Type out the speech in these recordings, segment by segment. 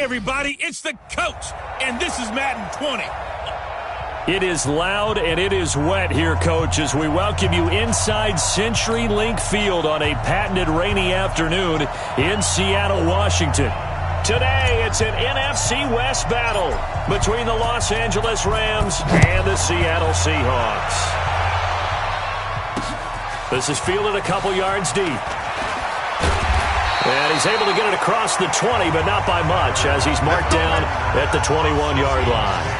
everybody, it's the coach, and this is Madden 20. It is loud and it is wet here, Coach, as we welcome you inside CenturyLink Field on a patented rainy afternoon in Seattle, Washington. Today, it's an NFC West battle between the Los Angeles Rams and the Seattle Seahawks. This is fielded a couple yards deep. And he's able to get it across the 20, but not by much, as he's marked down at the 21-yard line.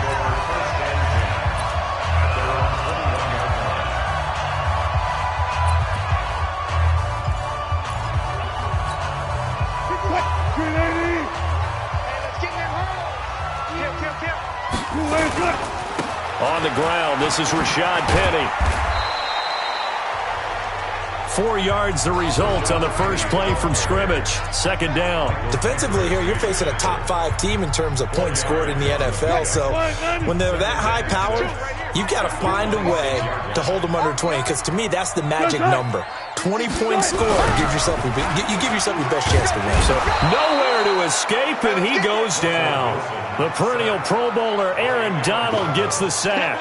On the ground, this is Rashad Penny. 4 yards the result on the first play from scrimmage. Second down. Defensively here, you're facing a top 5 team in terms of points scored in the NFL. So when they're that high powered, you've got to find a way to hold them under 20. Because to me, that's the magic number. 20-point score. You give yourself your best chance to win. So nowhere to escape, and he goes down. The perennial Pro Bowler Aaron Donald gets the sack.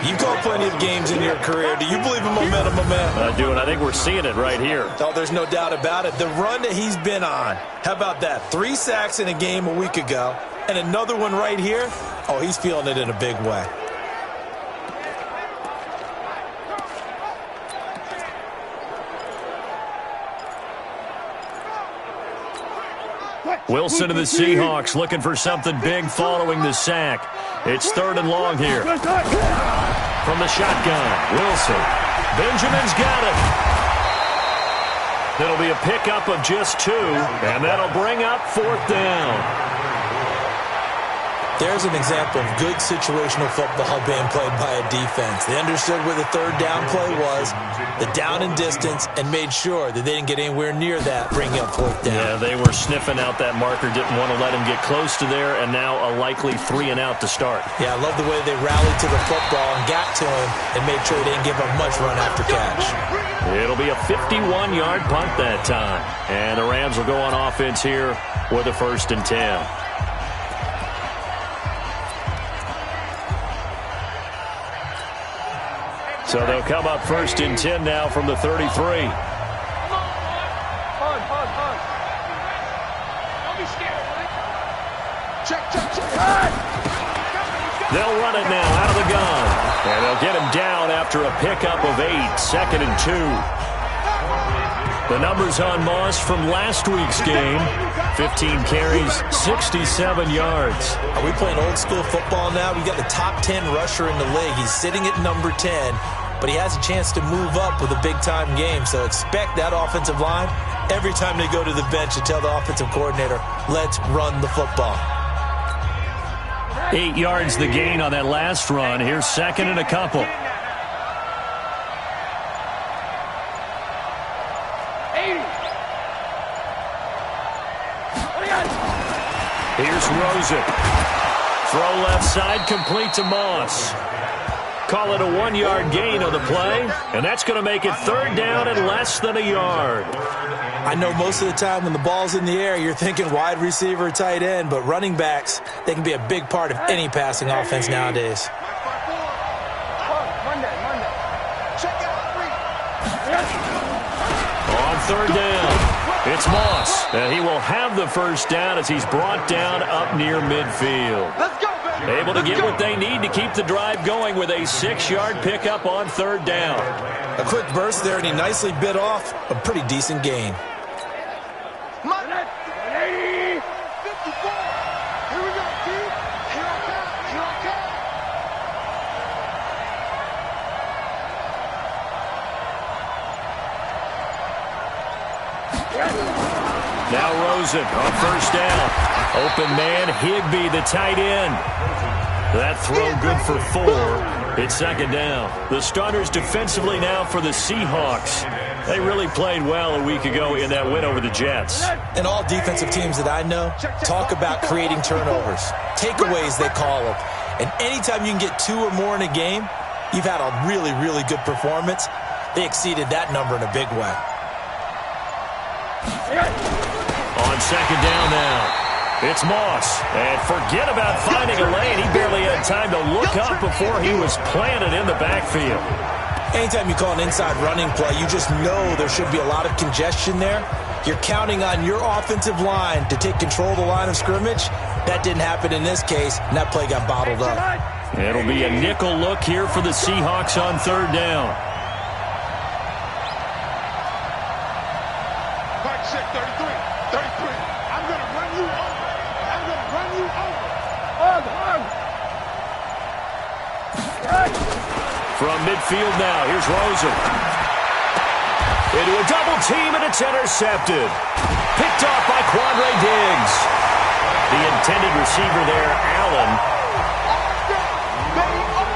You've called plenty of games in your career. Do you believe in momentum, my man? I do, and I think we're seeing it right here. Oh, there's no doubt about it. The run that he's been on. How about that? 3 sacks in a game a week ago, and another one right here. Oh, he's feeling it in a big way. Wilson to the Seahawks looking for something big following the sack. It's 3rd and long here. From the shotgun, Wilson. Benjamin's got it. It'll be a pickup of just 2, and that'll bring up 4th down. There's an example of good situational football being played by a defense. They understood where the 3rd down play was, the down and distance, and made sure that they didn't get anywhere near that, bringing up 4th down. Yeah, they were sniffing out that marker, didn't want to let him get close to there, and now a likely 3 and out to start. Yeah, I love the way they rallied to the football and got to him and made sure they didn't give him much run after catch. It'll be a 51-yard punt that time, and the Rams will go on offense here with a 1st and 10. So they'll come up 1st and 10 now from the 33. Don't be scared, buddy. Check. They'll run it now out of the gun. And they'll get him down after a pickup of 8, 2nd and 2. The numbers on Moss from last week's game. 15 carries, 67 yards. Are we playing old school football now? We got the top 10 rusher in the league. He's sitting at number 10. But he has a chance to move up with a big-time game. So expect that offensive line every time they go to the bench to tell the offensive coordinator, let's run the football. 8 yards the gain on that last run. Here's 2nd and a couple. Here's Rosen. Throw left side, complete to Moss. Call it a 1-yard gain on the play, and that's going to make it 3rd down and less than a yard. I know most of the time when the ball's in the air, you're thinking wide receiver, tight end, but running backs, they can be a big part of any passing offense nowadays. On 3rd down, it's Moss, and he will have the 1st down as he's brought down up near midfield. Let's go, baby. Able to get what they need to keep the drive going with a 6-yard pickup on 3rd down. A quick burst there, and he nicely bit off a pretty decent gain. Now Rosen on 1st down. Open man, Higbee, the tight end. That throw good for 4. It's 2nd down. The starters defensively now for the Seahawks. They really played well a week ago in that win over the Jets. And all defensive teams that I know talk about creating turnovers. Takeaways, they call them. And anytime you can get 2 or more in a game, you've had a really, really good performance. They exceeded that number in a big way. On 2nd down now, It's Moss. And forget about finding a lane. He barely had time to look up before he was planted in the backfield. Anytime you call an inside running play, you just know there should be a lot of congestion there. You're counting on your offensive line to take control of the line of scrimmage. That didn't happen in this case, and that play got bottled up. It'll be a nickel look here for the Seahawks on third down. Right check, 33. 33. I'm going to run you over. I'm going to run you over. From midfield now, here's Rosen. Into a double team, and it's intercepted. Picked off by Quandre Diggs. The intended receiver there, Allen.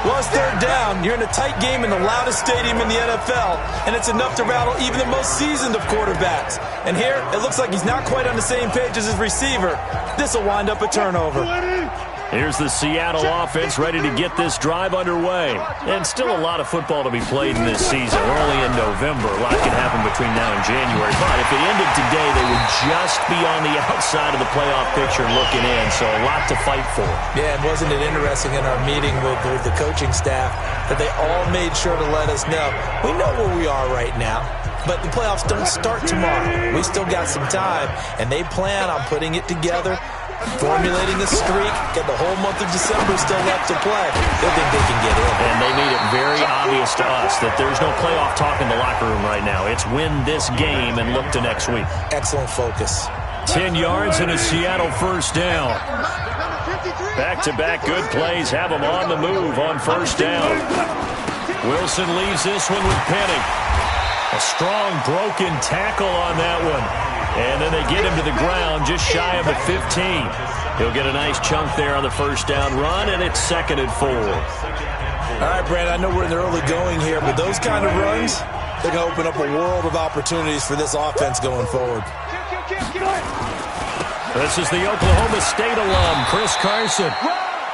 Well, it's third down. You're in a tight game in the loudest stadium in the NFL, and it's enough to rattle even the most seasoned of quarterbacks. And here, it looks like he's not quite on the same page as his receiver. This will wind up a turnover. Here's the Seattle offense ready to get this drive underway. And still a lot of football to be played in this season. We're only in November. A lot can happen between now and January. But if it ended today, they would just be on the outside of the playoff picture looking in. So a lot to fight for. Yeah, and wasn't it interesting in our meeting with the coaching staff that they all made sure to let us know, we know where we are right now, but the playoffs don't start tomorrow. We still got some time, and they plan on putting it together, formulating a streak, got the whole month of December still left to play. They think they can get in. And they made it very obvious to us that there's no playoff talk in the locker room right now. It's win this game and look to next week. Excellent focus. 10 yards and a Seattle first down. Back-to-back good plays have them on the move on first down. Wilson leaves this one with Penny. A strong broken tackle on that one. And then they get him to the ground just shy of the 15. He'll get a nice chunk there on the first down run, and it's 2nd and 4. All right, Brandon, I know we're in the early going here, but those kind of runs, they're going to open up a world of opportunities for this offense going forward. This is the Oklahoma State alum, Chris Carson.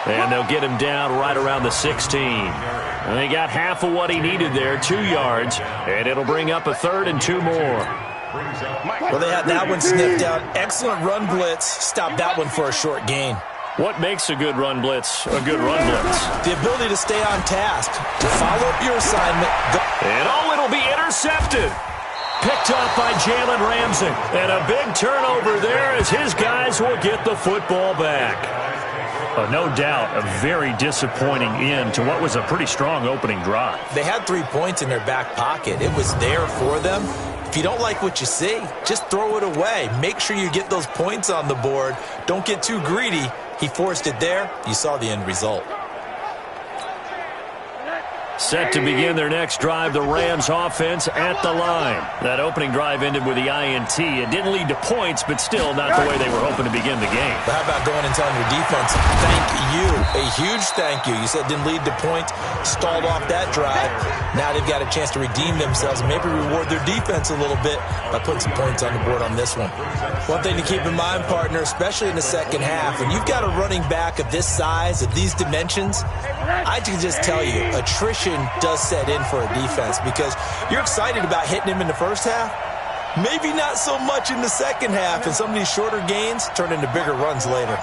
And they'll get him down right around the 16. And they got half of what he needed there, 2 yards, and it'll bring up a 3rd and 2 more. Well, they had that one sniffed out. Excellent run blitz. Stopped that one for a short gain. What makes a good run blitz a good run blitz? The ability to stay on task, to follow up your assignment. And it'll be intercepted. Picked off by Jalen Ramsey. And a big turnover there as his guys will get the football back. No doubt, a very disappointing end to what was a pretty strong opening drive. They had 3 points in their back pocket. It was there for them. If you don't like what you see, just throw it away. Make sure you get those points on the board. Don't get too greedy. He forced it there. You saw the end result. Set to begin their next drive, the Rams offense at the line. That opening drive ended with the INT. It didn't lead to points, but still not the way they were hoping to begin the game. But how about going and telling your defense, thank you, a huge thank you. You said didn't lead to points, stalled off that drive. Now they've got a chance to redeem themselves and maybe reward their defense a little bit by putting some points on the board on this one. One thing to keep in mind, partner, especially in the second half, when you've got a running back of this size, of these dimensions, I can just tell you, attrition does set in for a defense because you're excited about hitting him in the first half. Maybe not so much in the second half, and some of these shorter gains turn into bigger runs later.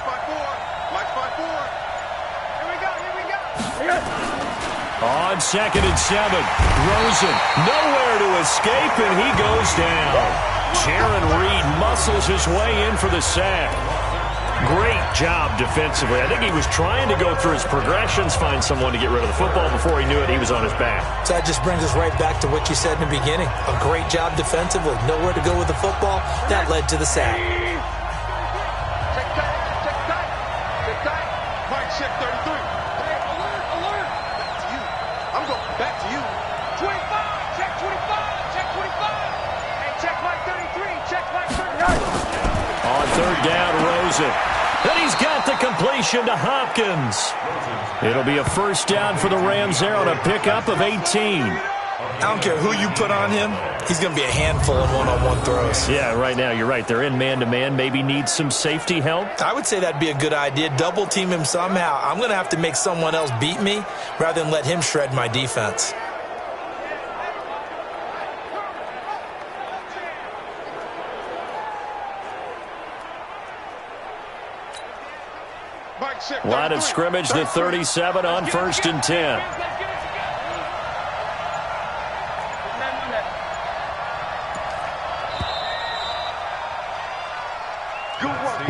On 2nd and 7, Rosen nowhere to escape, and he goes down. Jaron Reed muscles his way in for the sack. Great job defensively. I think he was trying to go through his progressions, find someone to get rid of the football. Before he knew it, he was on his back. So that just brings us right back to what you said in the beginning. A great job defensively. Nowhere to go with the football. That led to the sack. Check tight. Check tight. Mike, check 33. Hey, alert. Back to you. I'm going back to you. 25. Check 25. Check 25. Hey, check Mike 33. Check Mike 33. On third down, Rosen. Then he's got the completion to Hopkins. It'll be a first down for the Rams there on a pickup of 18. I don't care who you put on him. He's going to be a handful in one-on-one throws. Yeah, right now, you're right. They're in man-to-man. Maybe need some safety help. I would say that'd be a good idea. Double team him somehow. I'm going to have to make someone else beat me rather than let him shred my defense. Line of scrimmage, the 37 on 1st and 10.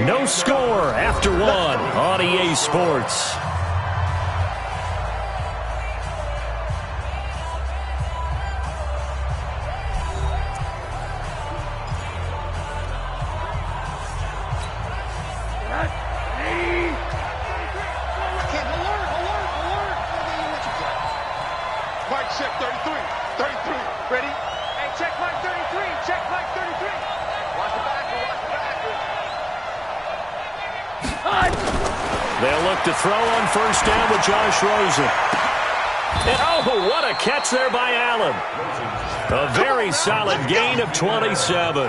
No score after 1 on EA Sports. They'll look to throw on 1st down with Josh Rosen. And oh, what a catch there by Allen. A very solid gain of 27.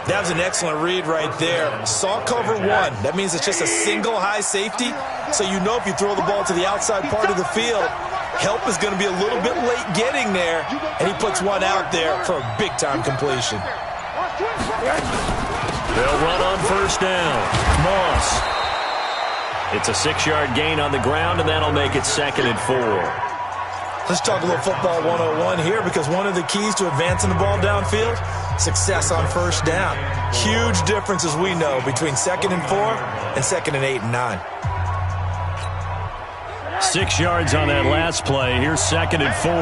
That was an excellent read right there. Saw cover 1. That means it's just a single high safety. So you know if you throw the ball to the outside part of the field, help is going to be a little bit late getting there. And he puts one out there for a big-time completion. They'll run on 1st down. Moss. It's a 6-yard gain on the ground, and that'll make it 2nd and 4. Let's talk a little football 101 here, because one of the keys to advancing the ball downfield, success on 1st down. Huge difference, as we know, between 2nd and 4 and 2nd and 8 and 9. 6 yards on that last play. Here's 2nd and 4.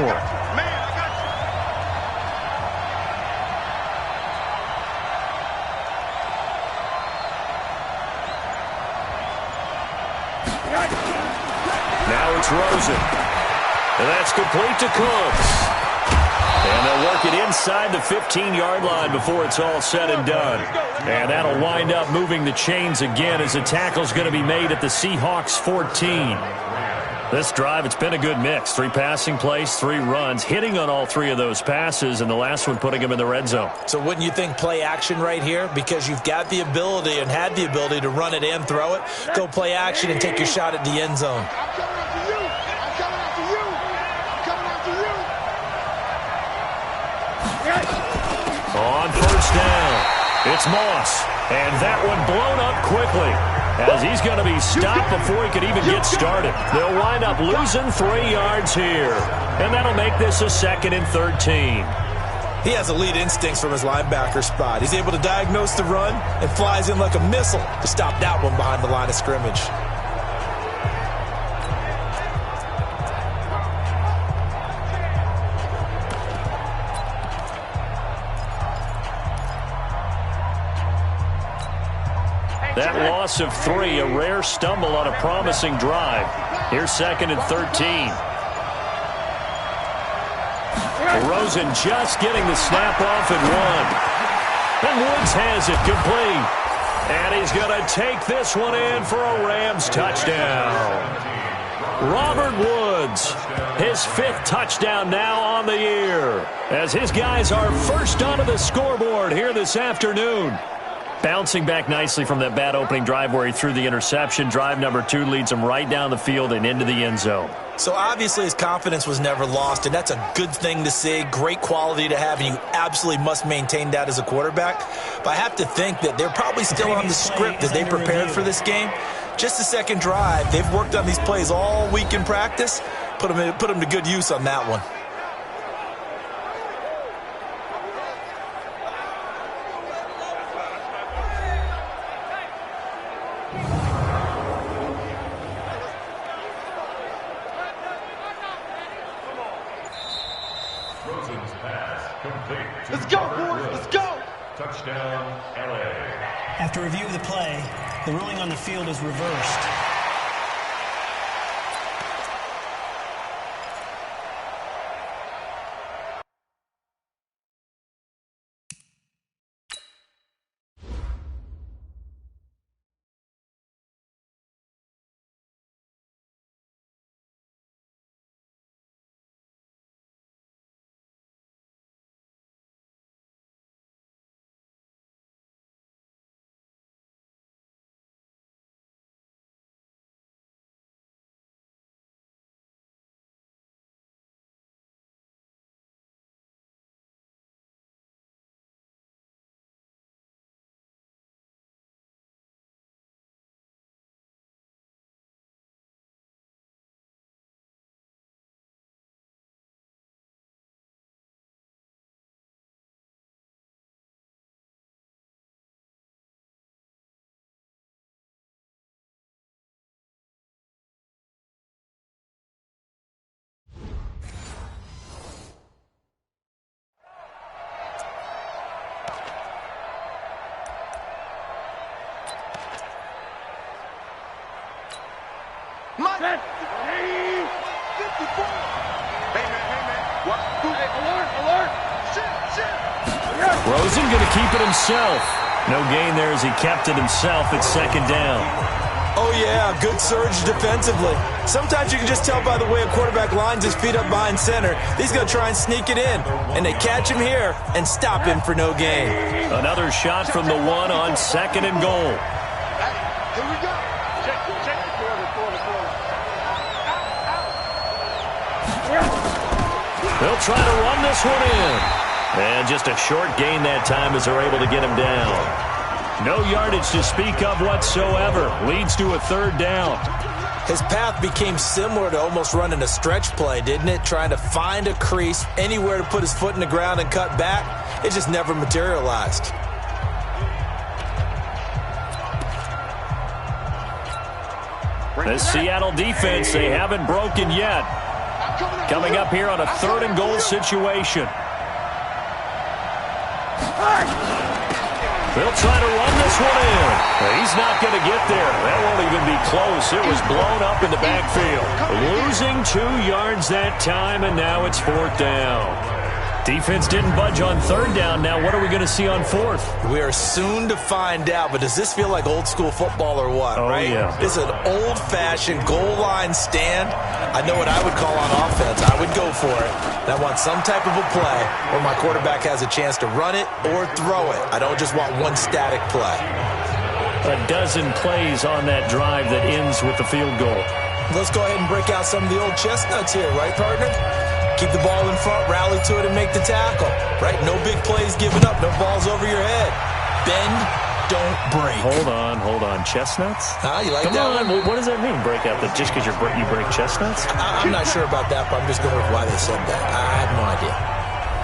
Now it's Rosen. And that's complete to Cooks. And they'll work it inside the 15-yard line before it's all said and done. And that'll wind up moving the chains again as the tackle's going to be made at the Seahawks 14. This drive, it's been a good mix. 3 passing plays, 3 runs, hitting on all 3 of those passes, and the last one putting him in the red zone. So wouldn't you think play action right here? Because you've got the ability and had the ability to run it and throw it. Go play action and take your shot at the end zone. On 1st down, it's Moss. And that one blown up quickly, as he's going to be stopped before he could even get started. They'll wind up losing 3 yards here, and that'll make this a 2nd and 13. He has elite instincts from his linebacker spot. He's able to diagnose the run and flies in like a missile to stop that one behind the line of scrimmage. That loss of 3, a rare stumble on a promising drive. Here's 2nd and 13. Rosen just getting the snap off at 1. And Woods has it complete. And he's going to take this one in for a Rams touchdown. Robert Woods, his 5th touchdown now on the year, as his guys are first onto the scoreboard here this afternoon. Bouncing back nicely from that bad opening drive where he threw the interception. Drive number 2 leads him right down the field and into the end zone. So obviously his confidence was never lost, and that's a good thing to see, great quality to have, and you absolutely must maintain that as a quarterback. But I have to think that they're probably still on the script that they prepared for this game. Just the second drive, they've worked on these plays all week in practice. Put them to good use on that one. Let's go, boys. Let's go. Touchdown, LA. After review of the play, the ruling on the field is reversed. My 54. Hey, man. What? Hey, alert. Shit. Rosen going to keep it himself. No gain there as he kept it himself at second down. Oh, yeah, good surge defensively. Sometimes you can just tell by the way a quarterback lines his feet up behind center. He's going to try and sneak it in. And they catch him here and stop him for no gain. Another shot from the one on second and goal. Here we go. Check. They'll try to run this one in. And just a short gain that time as they're able to get him down. No yardage to speak of whatsoever. Leads to a third down. His path became similar to almost running a stretch play, didn't it? Trying to find a crease, anywhere to put his foot in the ground and cut back. It just never materialized. The Seattle defense, they haven't broken yet. Coming up here on a third and goal situation. They'll try to run this one in. He's not going to get there. That won't even be close. It was blown up in the backfield. Losing 2 yards that time, and now it's fourth down. Defense didn't budge on third down. Now what are we going to see on fourth? We are soon to find out, but does this feel like old school football or what, right? Yeah. This is an old-fashioned goal line stand. I know what I would call on offense. I would go for it. And I want some type of a play where my quarterback has a chance to run it or throw it. I don't just want one static play. A dozen plays on that drive that ends with the field goal. Let's go ahead and break out some of the old chestnuts here, right, partner? Keep the ball in front, rally to it, and make the tackle. Right? No big plays given up. No balls over your head. Bend, don't break. Hold on. Chestnuts? You like Come that on. one? What does that mean, break out? Just because you break chestnuts? I'm not sure about that, but I'm just going with why they said that. I have no idea.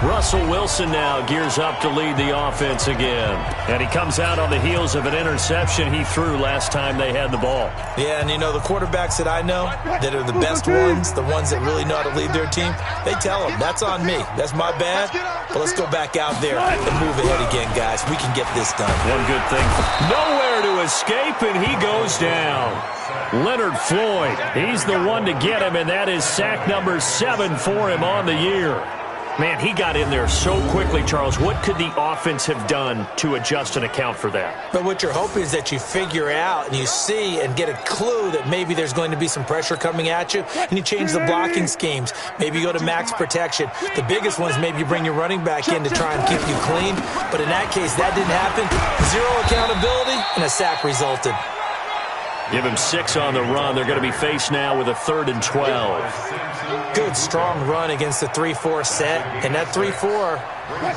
Russell Wilson now gears up to lead the offense again. And he comes out on the heels of an interception he threw last time they had the ball. Yeah, and you know, the quarterbacks that I know that are the best ones, the ones that really know how to lead their team, they tell them, that's on me. That's my bad. But let's go back out there and move ahead again, guys. We can get this done. One good thing. Nowhere to escape, and he goes down. Leonard Floyd, he's the one to get him, and that is sack number 7 for him on the year. Man, he got in there so quickly, Charles. What could the offense have done to adjust and account for that? But what you're hoping is that you figure out and you see and get a clue that maybe there's going to be some pressure coming at you, and you change the blocking schemes. Maybe you go to max protection. The biggest one is maybe you bring your running back in to try and keep you clean. But in that case, that didn't happen. 0 accountability, and a sack resulted. Give him 6 on the run. They're going to be faced now with a 3rd and 12. Good, strong run against the 3-4 set. And that 3-4,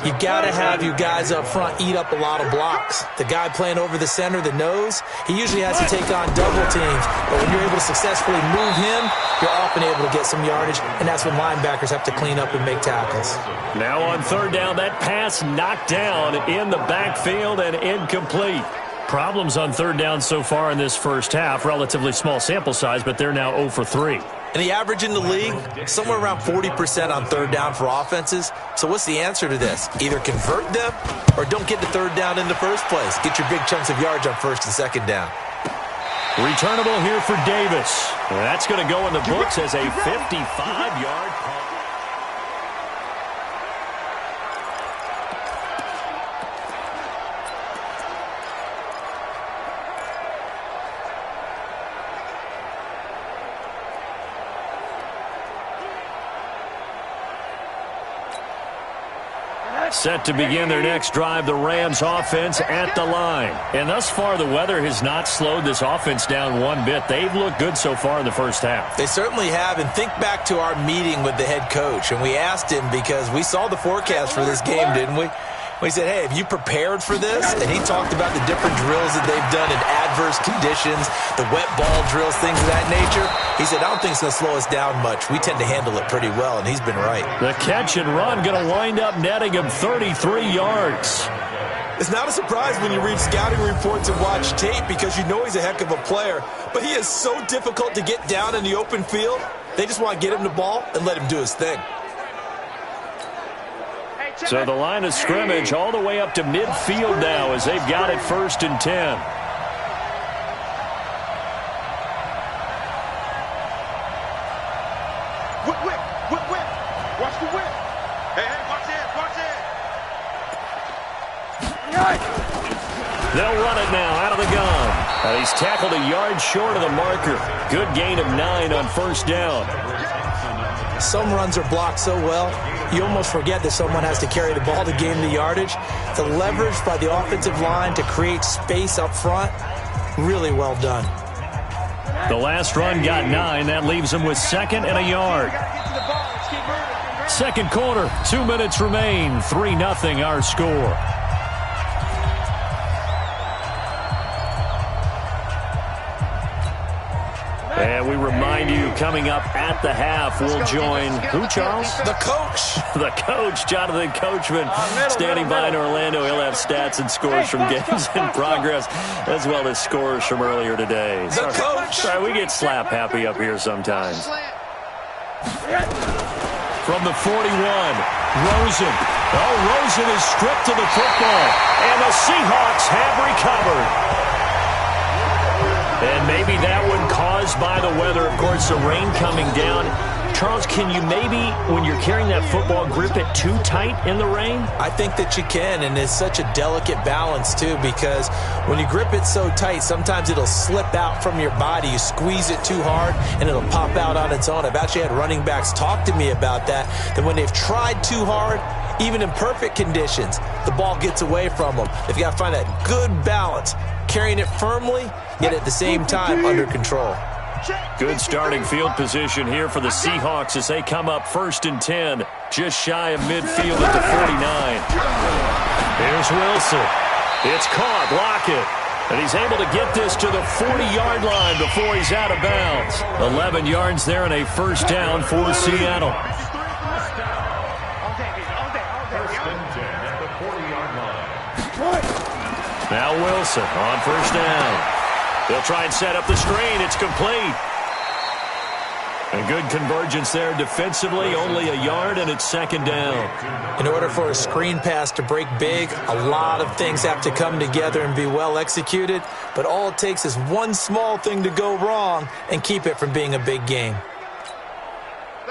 you got to have you guys up front eat up a lot of blocks. The guy playing over the center, the nose, he usually has to take on double teams. But when you're able to successfully move him, you're often able to get some yardage. And that's when linebackers have to clean up and make tackles. Now on 3rd down, that pass knocked down in the backfield and incomplete. Problems on 3rd down so far in this first half. Relatively small sample size, but they're now 0 for 3. And the average in the league, somewhere around 40% on 3rd down for offenses. So what's the answer to this? Either convert them or don't get the 3rd down in the first place. Get your big chunks of yards on 1st and 2nd down. Returnable here for Davis. That's going to go in the books as a 55-yard punt. Set to begin their next drive, the Rams offense at the line. And thus far, the weather has not slowed this offense down one bit. They've looked good so far in the first half. They certainly have. And think back to our meeting with the head coach. And we asked him because we saw the forecast for this game, didn't we? We said, hey, have you prepared for this? And he talked about the different drills that they've done in adverse conditions, the wet ball drills, things of that nature. He said, I don't think it's going to slow us down much. We tend to handle it pretty well, and he's been right. The catch and run going to wind up netting him 33 yards. It's not a surprise when you read scouting reports and watch tape because you know he's a heck of a player. But he is so difficult to get down in the open field. They just want to get him the ball and let him do his thing. So the line of scrimmage all the way up to midfield now as they've got it 1st and 10. They'll run it now out of the gun. He's tackled a yard short of the marker. Good gain of 9 on first down. Some runs are blocked so well, you almost forget that someone has to carry the ball to gain the yardage. The leverage by the offensive line to create space up front, really well done. The last run got 9. That leaves him with 2nd and a yard. Second quarter, 2 minutes remain. 3-0 our score. And we remind you, coming up at the half, we'll join who, Charles? The coach. The coach, Jonathan Coachman, standing by in Orlando. He'll have stats and scores from games in progress, as well as scores from earlier today. The coach. Sorry, we get slap happy up here sometimes. From the 41, Rosen. Oh, Rosen is stripped to the football, and the Seahawks have recovered. And maybe that one caused by the weather. Of course, the rain coming down. Charles, can you maybe, when you're carrying that football, grip it too tight in the rain? I think that you can, and it's such a delicate balance, too, because when you grip it so tight, sometimes it'll slip out from your body. You squeeze it too hard, and it'll pop out on its own. I've actually had running backs talk to me about that when they've tried too hard, even in perfect conditions, the ball gets away from them. They've got to find that good balance, carrying it firmly, yet at the same time under control. Good starting field position here for the Seahawks as they come up 1st and 10, just shy of midfield at the 49. Here's Wilson. It's caught. Lockett. And he's able to get this to the 40-yard line before he's out of bounds. 11 yards there and a first down for Seattle. Now Wilson on first down. They'll try and set up the screen. It's complete. And good convergence there defensively. Only a yard, and it's 2nd down. In order for a screen pass to break big, a lot of things have to come together and be well executed. But all it takes is one small thing to go wrong and keep it from being a big game.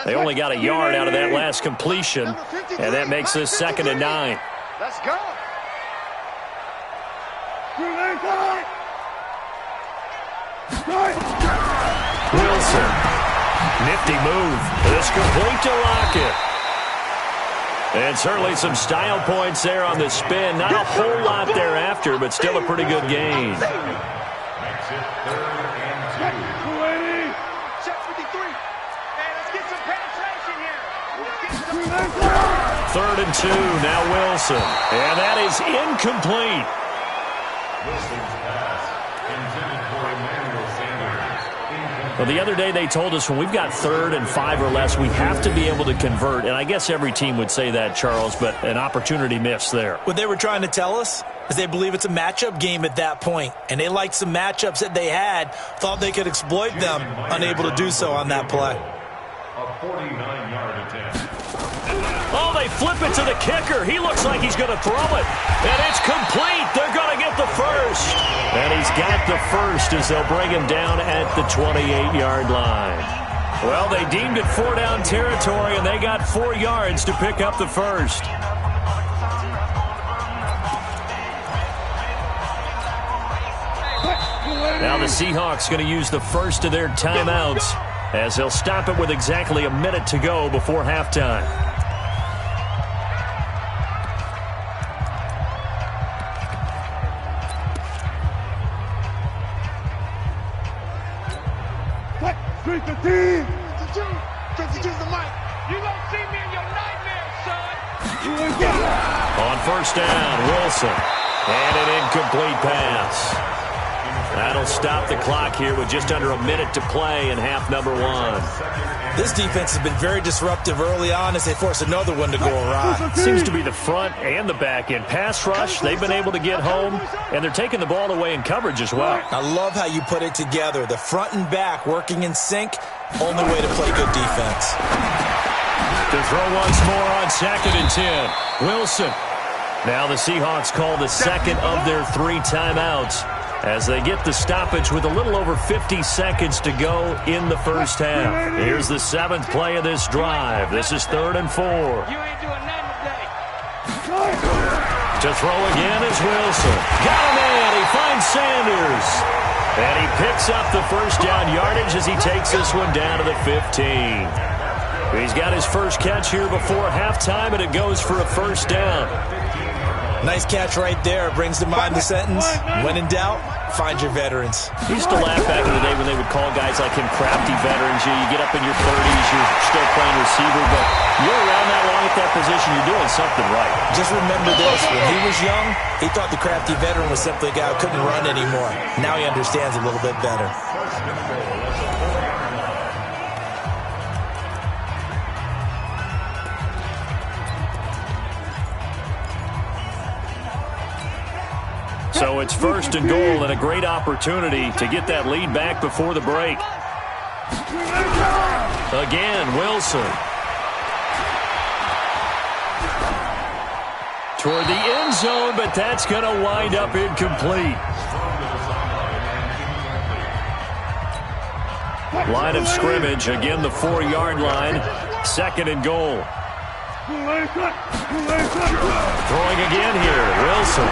They only got a yard out of that last completion, and that makes this 2nd and 9. Let's go. Wilson. Nifty move. It's complete to Lockett. And certainly some style points there on the spin. Not a whole lot thereafter, but still a pretty good gain. Makes it 3rd and 2. Check 53. Man, let's get some penetration here. 3rd and 2. Now Wilson. And that is incomplete. Wilson's pass intended for Emmanuel Sanders. Well, the other day they told us when we've got 3rd and 5 or less, we have to be able to convert. And I guess every team would say that, Charles, but an opportunity missed there. What they were trying to tell us is they believe it's a matchup game at that point. And they liked some matchups that they had, thought they could exploit them, unable to do so on that play. A 49-yard attempt. Oh, they flip it to the kicker. He looks like he's going to throw it. And it's complete. They're going to get the first. And he's got the first as they'll bring him down at the 28-yard line. Well, they deemed it 4-down territory, and they got 4 yards to pick up the first. Now the Seahawks going to use the first of their timeouts as they'll stop it with exactly a minute to go before halftime. On first down, Wilson. And an incomplete pass. That'll stop the clock here with just under a minute to play in half number 1. This defense has been very disruptive early on as they force another one to go awry. Seems to be the front and the back end. Pass rush, they've been able to get home, and they're taking the ball away in coverage as well. I love how you put it together. The front and back working in sync, only way to play good defense. To throw once more on 2nd and 10. Wilson. Now the Seahawks call the second of their 3 timeouts as they get the stoppage with a little over 50 seconds to go in the first half. Here's the 7th play of this drive. This is 3rd and 4. You ain't doing nothing today. To To throw again is Wilson. Got a man. He finds Sanders. And he picks up the first down yardage as he takes this one down to the 15. He's got his first catch here before halftime, and it goes for a first down. Nice catch right there. Brings to mind the sentence, when in doubt, find your veterans. He used to laugh back in the day when they would call guys like him crafty veterans. You get up in your 30s, you're still playing receiver, but you're around that long at that position, you're doing something right. Just remember this. When he was young, he thought the crafty veteran was simply a guy who couldn't run anymore. Now he understands a little bit better. So it's first and goal and a great opportunity to get that lead back before the break. Again, Wilson. Toward the end zone, but that's going to wind up incomplete. Line of scrimmage, again the 4-yard line. Second and goal. Throwing again here, Wilson.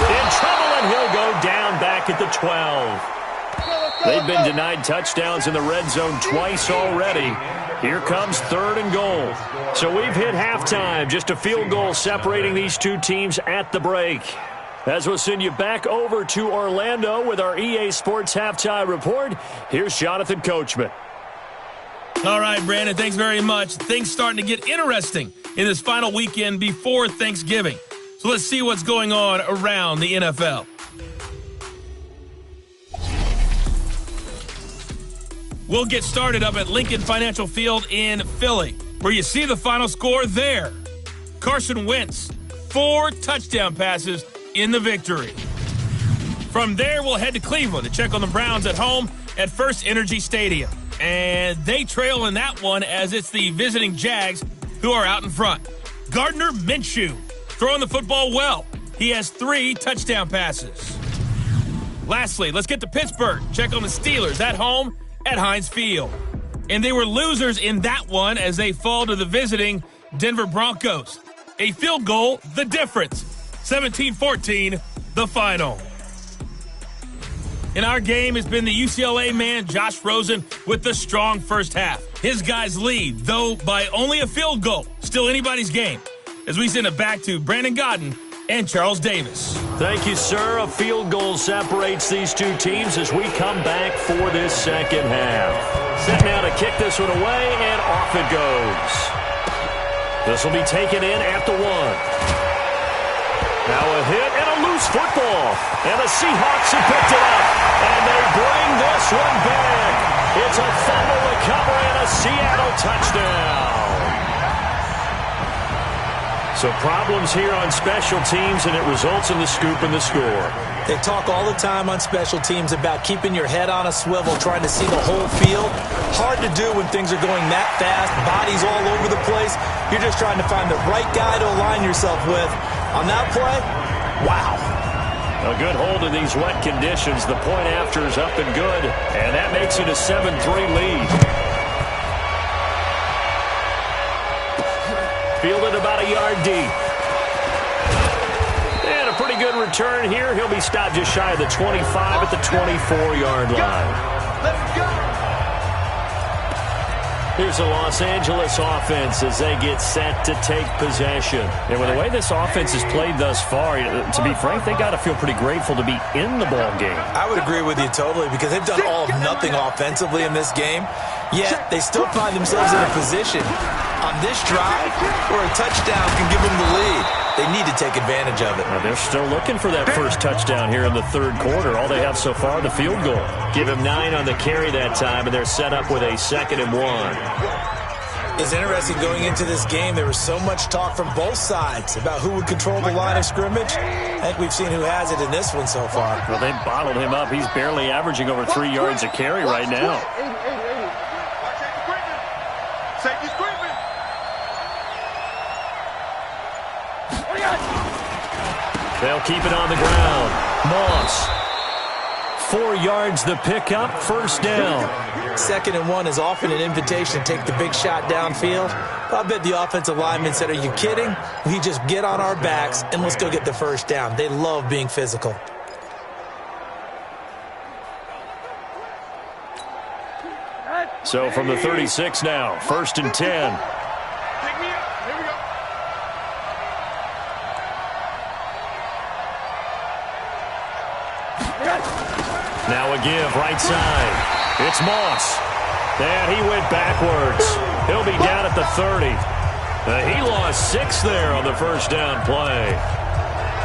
In trouble, and he'll go down back at the 12. They've been denied touchdowns in the red zone twice already. Here comes third and goal. So we've hit halftime. Just a field goal separating these two teams at the break. As we'll send you back over to Orlando with our EA Sports Halftime Report, here's Jonathan Coachman. All right, Brandon, thanks very much. Things starting to get interesting in this final weekend before Thanksgiving. So let's see what's going on around the NFL. We'll get started up at Lincoln Financial Field in Philly, where you see the final score there. Carson Wentz, 4 touchdown passes in the victory. From there, we'll head to Cleveland to check on the Browns at home at First Energy Stadium. And they trail in that one as it's the visiting Jags who are out in front. Gardner Minshew throwing the football well. He has 3 touchdown passes. Lastly, let's get to Pittsburgh. Check on the Steelers at home at Heinz Field. And they were losers in that one as they fall to the visiting Denver Broncos. A field goal, the difference. 17-14, the final. In our game has been the UCLA man, Josh Rosen, with the strong first half. His guys lead, though by only a field goal. Still anybody's game. As we send it back to Brandon Godden and Charles Davis. Thank you, sir. A field goal separates these two teams as we come back for this second half. Set now to kick this one away, and off it goes. This will be taken in at the 1. Now a hit and a loose football. And the Seahawks have picked it up. And they bring this one back. It's a fumble recovery and a Seattle touchdown. So problems here on special teams, and it results in the scoop and the score. They talk all the time on special teams about keeping your head on a swivel, trying to see the whole field. Hard to do when things are going that fast, bodies all over the place. You're just trying to find the right guy to align yourself with. On that play, wow. A good hold in these wet conditions. The point after is up and good, and that makes it a 7-3 lead. Fielded about a yard deep. And a pretty good return here. He'll be stopped just shy of the 25 at the 24-yard line. Let's go. Here's the Los Angeles offense as they get set to take possession. And with the way this offense has played thus far, to be frank, they got to feel pretty grateful to be in the ball game. I would agree with you totally because they've done all of nothing offensively in this game, yet they still find themselves in a position on this drive where a touchdown can give them the lead. They need to take advantage of it. Now they're still looking for that first touchdown here in the third quarter. All they have so far, the field goal. Give him 9 on the carry that time, and they're set up with a 2nd and 1. It's interesting going into this game. There was so much talk from both sides about who would control the line of scrimmage. I think we've seen who has it in this one so far. Well, they bottled him up. He's barely averaging over 3 yards a carry right now. Safety's creeping. They'll keep it on the ground. Moss 4 yards the pickup, first down. 2nd and 1 is often an invitation to take the big shot downfield. I bet the offensive lineman said, are you kidding? We just get on our backs and let's go get the first down. They love being physical. So from the 36 now, 1st and 10. Pick me up. Here we go. Now a give, right side. It's Moss. And he went backwards. He'll be down at the 30. He lost 6 there on the first down play.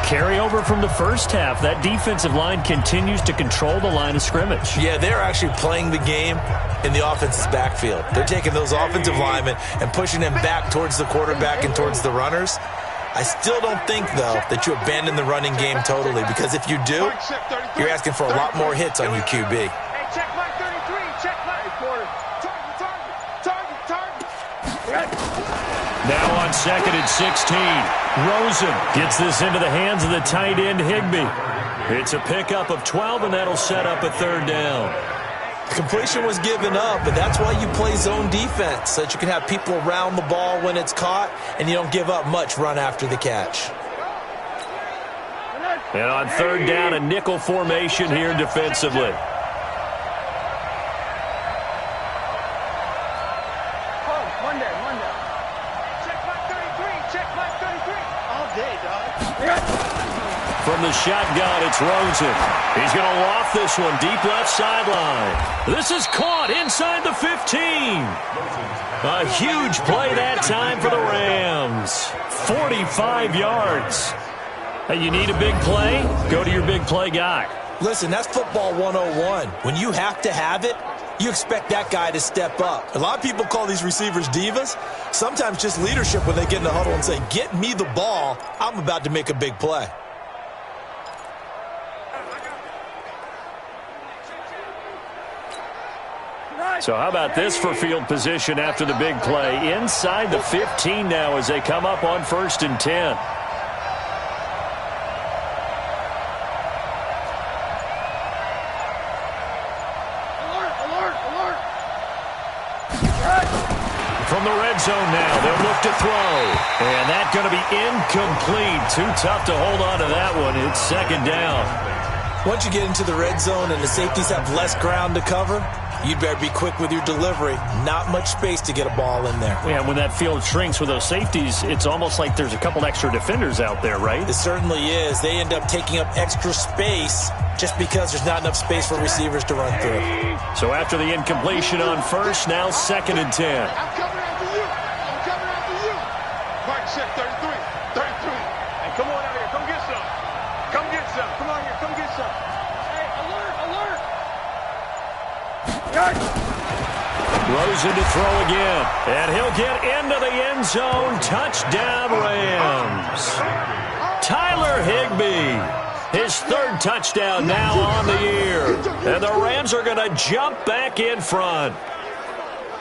Carryover from the first half. That defensive line continues to control the line of scrimmage. Yeah, they're actually playing the game in the offense's backfield. They're taking those offensive linemen and pushing them back towards the quarterback and towards the runners. I still don't think, though, that you abandon the running game totally, because if you do, you're asking for a lot more hits on your QB. Hey, check my 33. Check my quarter. Target. Now on 2nd and 16. Rosen gets this into the hands of the tight end, Higbee. It's a pickup of 12, and that'll set up a 3rd down. Completion was given up, but that's why you play zone defense, so that you can have people around the ball when it's caught, and you don't give up much run after the catch. And on 3rd down, a nickel formation here defensively. Monday. Check my 33. All day, dog. From the shotgun, it's Rosen. He's going to loft this one deep left sideline. This is caught inside the 15. A huge play that time for the Rams. 45 yards. Hey, you need a big play? Go to your big play guy. Listen, that's football 101. When you have to have it, you expect that guy to step up. A lot of people call these receivers divas. Sometimes just leadership when they get in the huddle and say, get me the ball. I'm about to make a big play. So how about this for field position after the big play? Inside the 15 now as they come up on 1st and 10. Alert. From the red zone now, they'll look to throw. And that's going to be incomplete. Too tough to hold on to that one. It's 2nd down. Once you get into the red zone and the safeties have less ground to cover, you'd better be quick with your delivery. Not much space to get a ball in there. Yeah, when that field shrinks with those safeties, it's almost like there's a couple extra defenders out there, right? It certainly is. They end up taking up extra space just because there's not enough space for receivers to run through. So after the incompletion on 1st, now 2nd and 10. I'm coming after you. Mike check 33. Hey, come on out here. Come get some. Come on here. Come get some. Hey, alert. Rosen to throw again. And he'll get into the end zone. Touchdown, Rams. Tyler Higbee. His 3rd touchdown now on the year. And the Rams are going to jump back in front.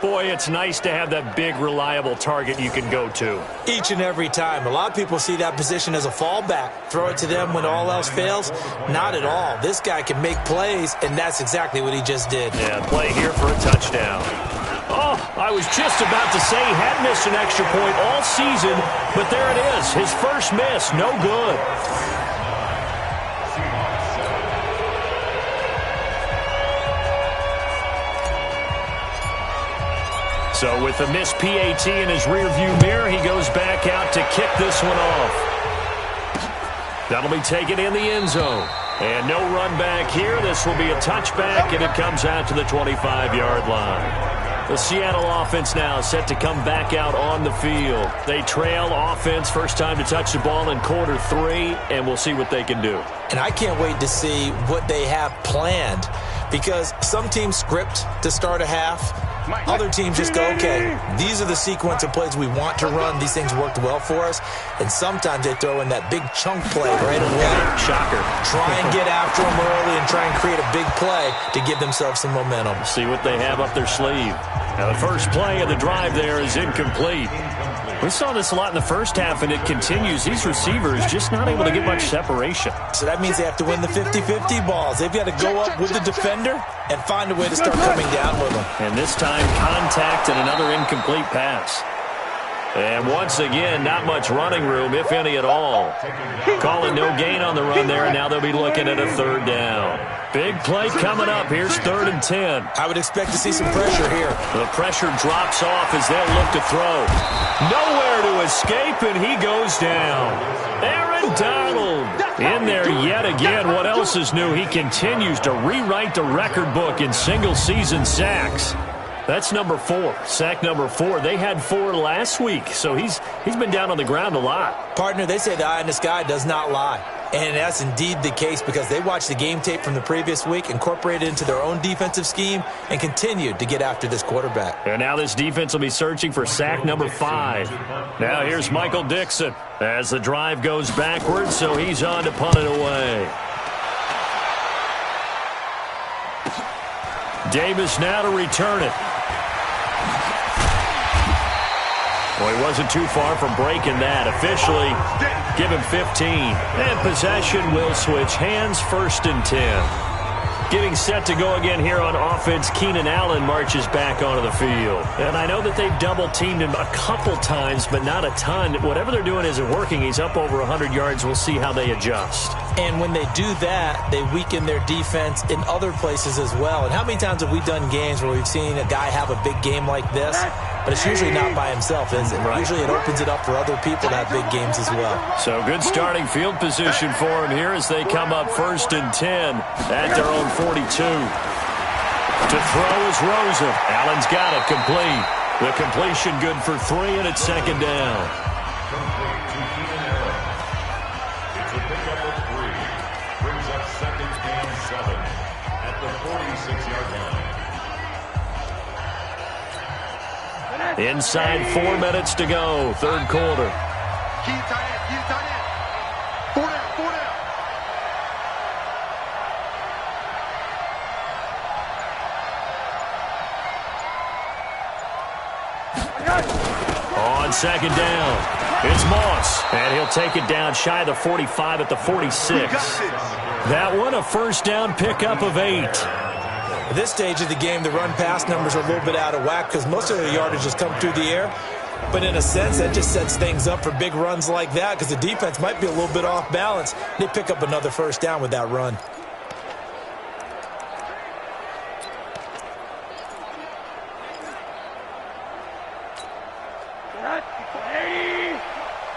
Boy, it's nice to have that big, reliable target you can go to. Each and every time. A lot of people see that position as a fallback. Throw it to them when all else fails. Not at all. This guy can make plays, and that's exactly what he just did. Yeah, play here for a touchdown. Oh, I was just about to say he had missed an extra point all season, but there it is. His first miss, no good. So with the missed PAT in his rearview mirror, he goes back out to kick this one off. That'll be taken in the end zone. And no run back here. This will be a touchback, and it comes out to the 25-yard line. The Seattle offense now set to come back out on the field. They trail offense, first time to touch the ball in quarter 3, and we'll see what they can do. And I can't wait to see what they have planned, because some teams script to start a half. Other teams just go, okay, these are the sequence of plays we want to run. These things worked well for us. And sometimes they throw in that big chunk play right away. Shocker. Try and get after them early and try and create a big play to give themselves some momentum. See what they have up their sleeve. Now the first play of the drive there is incomplete. We saw this a lot in the first half, and it continues. These receivers just not able to get much separation. So that means they have to win the 50-50 balls. They've got to go up with the defender and find a way to start coming down with them. And this time, contact and another incomplete pass. And once again, not much running room, if any at all. Calling no gain on the run there, and now they'll be looking at a third down. Big play coming up. Here's 3rd and 10. I would expect to see some pressure here. The pressure drops off as they'll look to throw. Nowhere to escape, and he goes down. Aaron Donald in there yet again. What else is new? He continues to rewrite the record book in single-season sacks. That's number 4, sack number 4. They had 4 last week, so he's been down on the ground a lot. Partner, they say the eye in the sky does not lie. And that's indeed the case because they watched the game tape from the previous week, incorporated it into their own defensive scheme, and continued to get after this quarterback. And now this defense will be searching for sack number 5. Now here's Michael Dixon as the drive goes backwards, so he's on to punt it away. Davis now to return it. Well, he wasn't too far from breaking that. Officially, give him 15. And possession will switch hands, 1st and 10. Getting set to go again here on offense, Keenan Allen marches back onto the field. And I know that they've double-teamed him a couple times, but not a ton. Whatever they're doing isn't working. He's up over 100 yards. We'll see how they adjust. And when they do that, they weaken their defense in other places as well. And how many times have we done games where we've seen a guy have a big game like this? But it's usually not by himself, is it? Right. Usually it opens it up for other people to have big games as well. So good starting field position for him here as they come up 1st and 10 at their own 42. To throw is Rosen. Allen's got it complete. The completion good for 3, and it's 2nd down. Complete to Keenan Allen. It's a pickup of 3. Brings up 2nd and 7 at the 46-yard line. Inside 4 minutes to go, 3rd quarter. Keep tight end, keep tight end. 4 down, 4 down. On 2nd down, it's Moss, and he'll take it down shy of the 45 at the 46. That one, a 1st down pickup of 8. At this stage of the game, the run-pass numbers are a little bit out of whack because most of the yardage has come through the air. But in a sense, that just sets things up for big runs like that because the defense might be a little bit off balance. They pick up another 1st down with that run.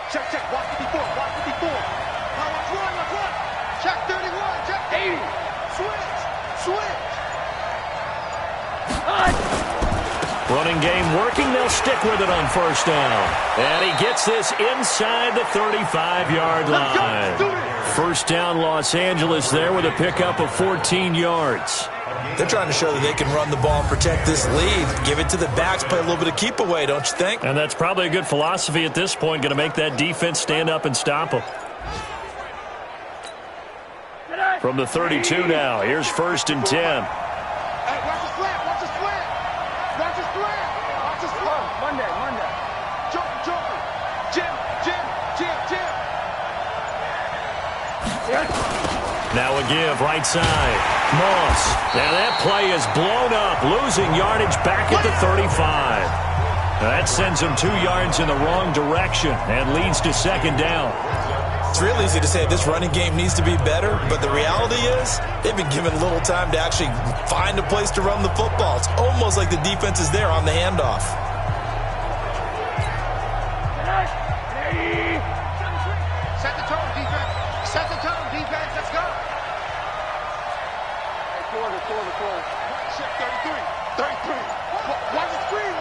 Check, check, watch 54, watch 54. Now let's run. Check 31, check 80. Switch. Running game working. They'll stick with it on 1st down. And he gets this inside the 35-yard line. 1st down Los Angeles there with a pickup of 14 yards. They're trying to show that they can run the ball and protect this lead. Give it to the backs, play a little bit of keep away, don't you think? And that's probably a good philosophy at this point, going to make that defense stand up and stop them. From the 32 now, here's 1st and 10. Hey, watch the slant. Monday. Joker. Jim. Now a give, right side. Moss. Now that play is blown up, losing yardage back at the 35. That sends him 2 yards in the wrong direction and leads to 2nd down. It's real easy to say this running game needs to be better, but the reality is they've been given little time to actually find a place to run the football. It's almost like the defense is there on the handoff. Set the tone, defense. Let's go. Quarter. Check 33. Watch the screen.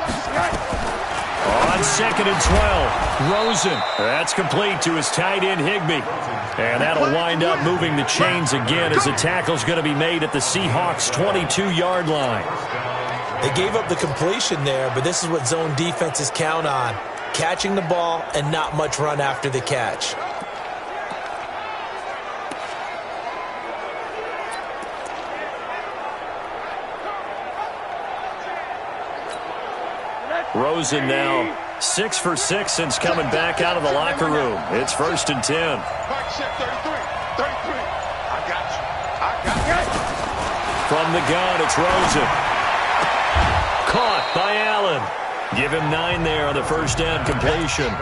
On 2nd and 12, Rosen. That's complete to his tight end, Higbee. And that'll wind up moving the chains again as the tackle's going to be made at the Seahawks' 22-yard line. They gave up the completion there, but this is what zone defenses count on. Catching the ball and not much run after the catch. Rosen now 6 for 6 since coming back out of the locker room. It's 1st and 10. Mike check 33. 33. I got you. I got you. From the gun, it's Rosen. Caught by Allen. Give him 9 there on the first down completion.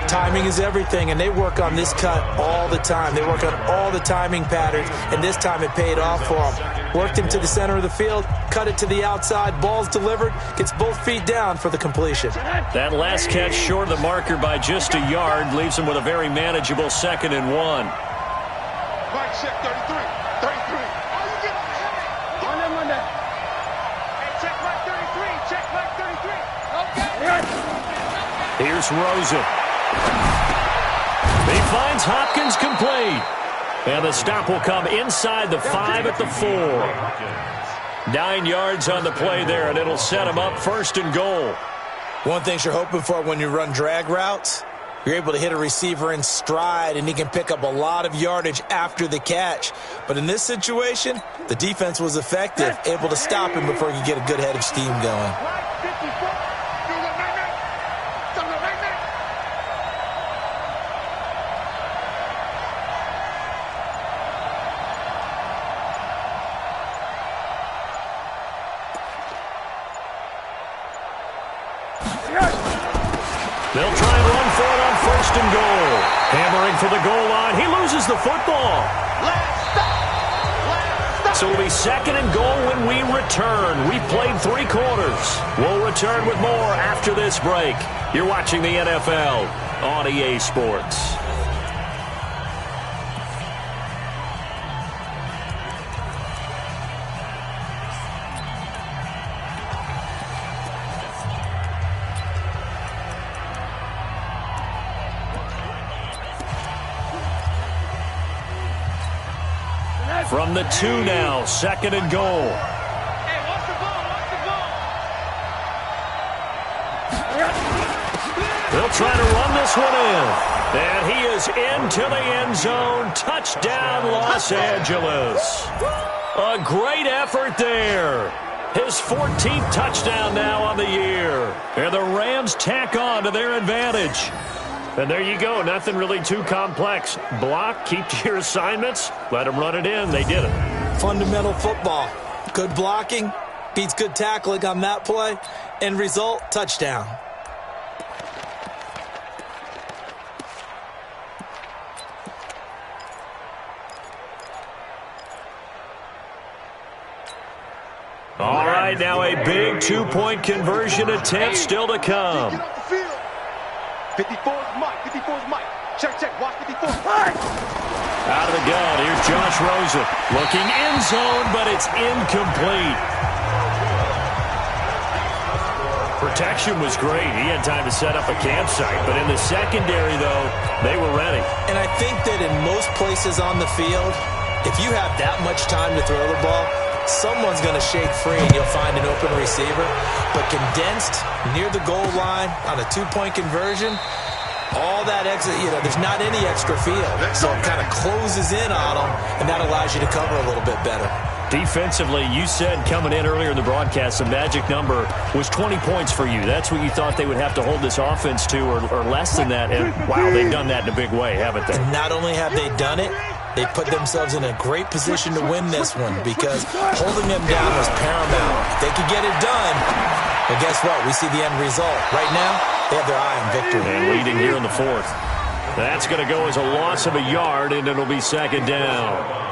Timing is everything, and they work on this cut all the time. They work on all the timing patterns, and this time it paid off for them. Worked him to the center of the field, cut it to the outside, ball's delivered, gets both feet down for the completion. That last catch short of the marker by just a yard leaves him with a very manageable 2nd and 1. Mike check 33. 33. Check Mike 33. Check Mike 33. Okay. Here's Rosen. He finds Hopkins complete. And the stop will come inside the 5 at the 4. 9 yards on the play there, and it'll set him up 1st and goal. One thing you're hoping for when you run drag routes, you're able to hit a receiver in stride, and he can pick up a lot of yardage after the catch. But in this situation, the defense was effective, able to stop him before he could get a good head of steam going. They'll try and run for it on 1st and goal. Hammering for the goal line. He loses the football. So it'll be 2nd and goal when we return. We've played 3 quarters. We'll return with more after this break. You're watching the NFL on EA Sports. From the 2 now, 2nd and goal. Hey, watch the ball, watch the ball. They'll try to run this one in. And he is into the end zone. Touchdown, Los Angeles. A great effort there. His 14th touchdown now on the year. And the Rams tack on to their advantage. And there you go. Nothing really too complex. Block, keep to your assignments, let them run it in. They did it. Fundamental football. Good blocking beats good tackling on that play. End result, touchdown. All right, now a big 2-point conversion attempt still to come. Get off the field. 54 is Mike. 54 is Mike. Check, check. Watch 54. Out of the gun, here's Josh Rosen. Looking end zone, but it's incomplete. Protection was great. He had time to set up a campsite, but in the secondary, though, they were ready. And I think that in most places on the field, if you have that much time to throw the ball, someone's going to shake free and you'll find an open receiver. But condensed near the goal line on a 2-point conversion, all that exit, there's not any extra field. So it kind of closes in on them, and that allows you to cover a little bit better. Defensively, you said coming in earlier in the broadcast, the magic number was 20 points for you. That's what you thought they would have to hold this offense to, or less than that. And, wow, they've done that in a big way, haven't they? And not only have they done it, they put themselves in a great position to win this one because holding them down was paramount. If they could get it done, well, guess what? We see the end result. Right now, they have their eye on victory. And leading here in the 4th. That's going to go as a loss of a yard, and it'll be 2nd down.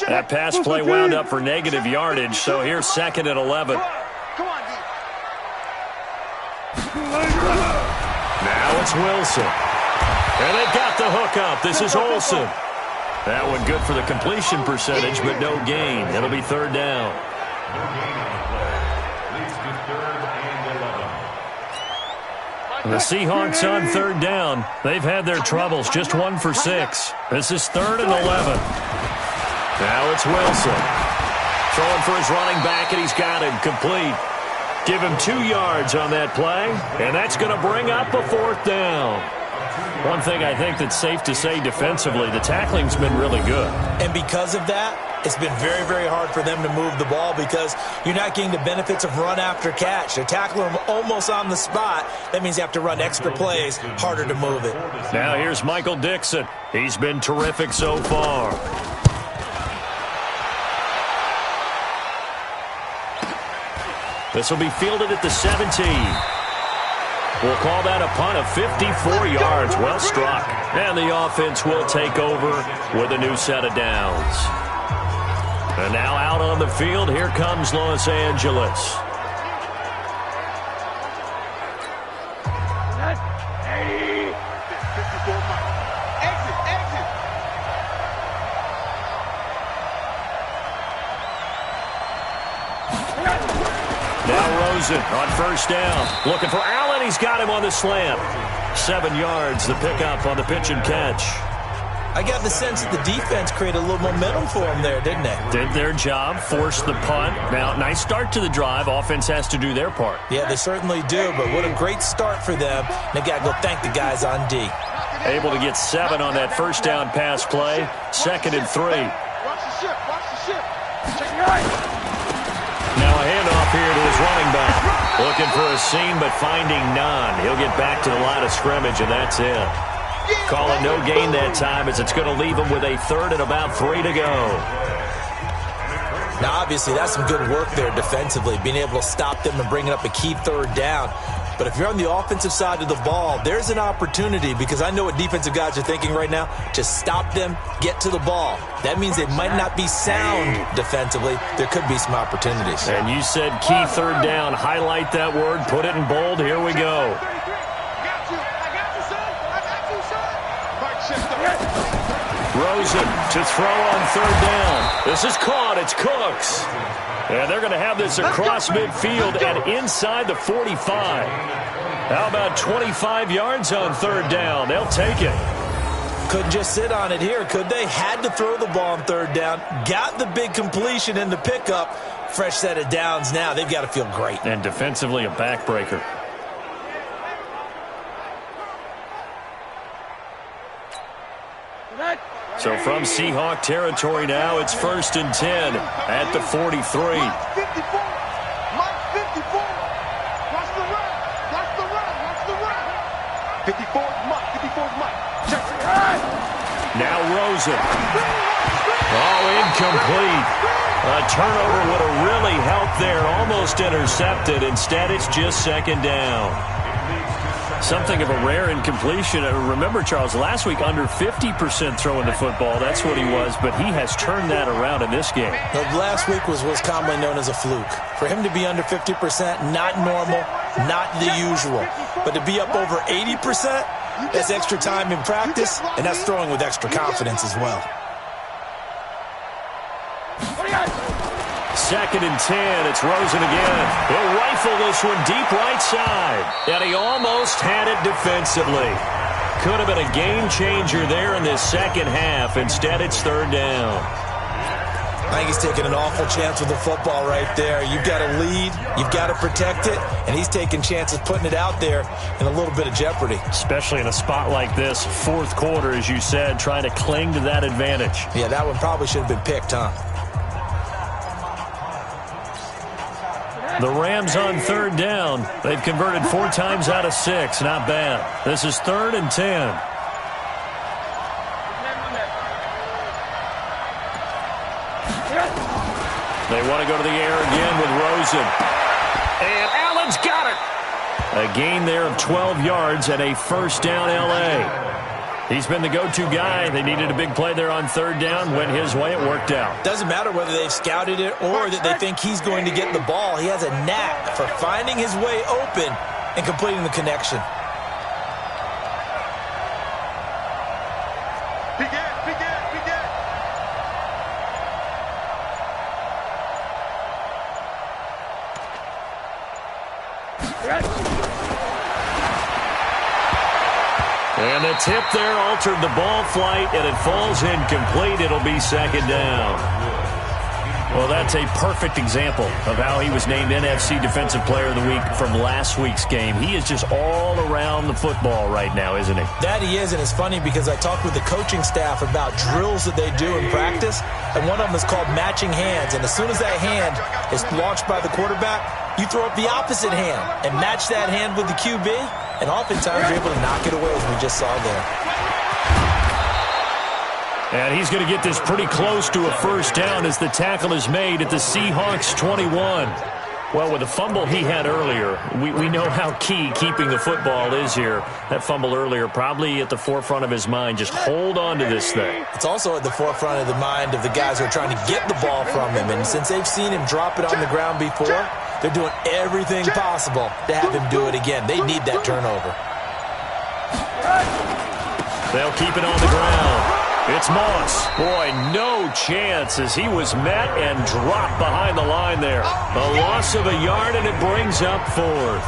That pass play wound up for negative yardage, so here's 2nd and 11. Come on, D. Now it's Wilson. And they've got the hook up. This is Olsen. That one good for the completion percentage, but no gain. It'll be 3rd down. The Seahawks on 3rd down. They've had their troubles, just 1 for 6. This is 3rd and 11. Now it's Wilson. Throwing for his running back, and he's got him complete. Give him 2 yards on that play, and that's going to bring up a 4th down. One thing I think that's safe to say defensively, the tackling's been really good. And because of that, it's been very, very hard for them to move the ball because you're not getting the benefits of run after catch. They're tackling them almost on the spot. That means you have to run extra plays, harder to move it. Now here's Michael Dixon. He's been terrific so far. This will be fielded at the 17. We'll call that a punt of 54 yards. Well struck. And the offense will take over with a new set of downs. And now out on the field, here comes Los Angeles. Now Rosen on first down. Looking for Allen. He's got him on the slant. 7 yards, the pickup on the pitch and catch. I got the sense that the defense created a little momentum for them there, didn't they? Did their job, forced the punt. Now, nice start to the drive. Offense has to do their part. Yeah, they certainly do, but what a great start for them. They got to go thank the guys on D. Able to get 7 on that first down pass play. 2nd and 3. Watch the ship. Watch the ship. Check it out. Now a handoff here to his running back. Looking for a seam, but finding none. He'll get back to the line of scrimmage, and that's it. Call it no gain that time as it's going to leave him with a 3rd and about 3 to go. Now, obviously, that's some good work there defensively, being able to stop them and bringing up a key 3rd down. But if you're on the offensive side of the ball, there's an opportunity because I know what defensive guys are thinking right now. Just stop them, get to the ball. That means they might not be sound defensively. There could be some opportunities. And you said key 3rd down. Highlight that word. Put it in bold. Here we go. Rosen to throw on 3rd down. This is caught. It's Cooks. And they're going to have this across midfield and inside the 45. How about 25 yards on 3rd down? They'll take it. Couldn't just sit on it here, could they? Had to throw the ball on 3rd down. Got the big completion in the pickup. Fresh set of downs now. They've got to feel great. And defensively a backbreaker. So from Seahawk territory now, it's 1st and 10 at the 43. Mike 54. Watch the run. Watch the run. Watch the run. 54 Mike. 54 Mike. Check it. Now Rosen. Oh, incomplete. A turnover would have really helped there. Almost intercepted. Instead, it's just 2nd down. Something of a rare incompletion. Remember, Charles, last week under 50% throwing the football. That's what he was, but he has turned that around in this game. Last week was commonly known as a fluke. For him to be under 50%, not normal, not the usual. But to be up over 80%, that's extra time in practice, and that's throwing with extra confidence as well. 2nd and 10. It's Rosen again. He'll rifle this one deep right side. And he almost had it defensively. Could have been a game changer there in this 2nd half. Instead, it's 3rd down. I think he's taking an awful chance with the football right there. You've got to lead. You've got to protect it. And he's taking chances putting it out there in a little bit of jeopardy. Especially in a spot like this, 4th quarter, as you said, trying to cling to that advantage. Yeah, that one probably should have been picked, huh? The Rams on 3rd down. They've converted 4 times out of 6. Not bad. This is 3rd and 10. They want to go to the air again with Rosen. And Allen's got it. A gain there of 12 yards and a 1st down L.A. He's been the go-to guy. They needed a big play there on 3rd down. Went his way. It worked out. Doesn't matter whether they've scouted it or that they think he's going to get the ball. He has a knack for finding his way open and completing the connection. And the tip there altered the ball flight, and it falls incomplete. It'll be 2nd down. Well, that's a perfect example of how he was named NFC Defensive Player of the Week from last week's game. He is just all around the football right now, isn't he? That he is, and it's funny because I talked with the coaching staff about drills that they do in practice, and one of them is called matching hands. And as soon as that hand is launched by the quarterback, you throw up the opposite hand and match that hand with the QB, and oftentimes you're able to knock it away, as we just saw there. And he's going to get this pretty close to a first down as the tackle is made at the Seahawks 21. Well, with the fumble he had earlier, we know how key keeping the football is here. That fumble earlier probably at the forefront of his mind. Just hold on to this thing. It's also at the forefront of the mind of the guys who are trying to get the ball from him. And since they've seen him drop it on the ground before, they're doing everything possible to have him do it again. They need that turnover. They'll keep it on the ground. It's Moss. Boy, no chance as he was met and dropped behind the line there. A loss of a yard, and it brings up fourth.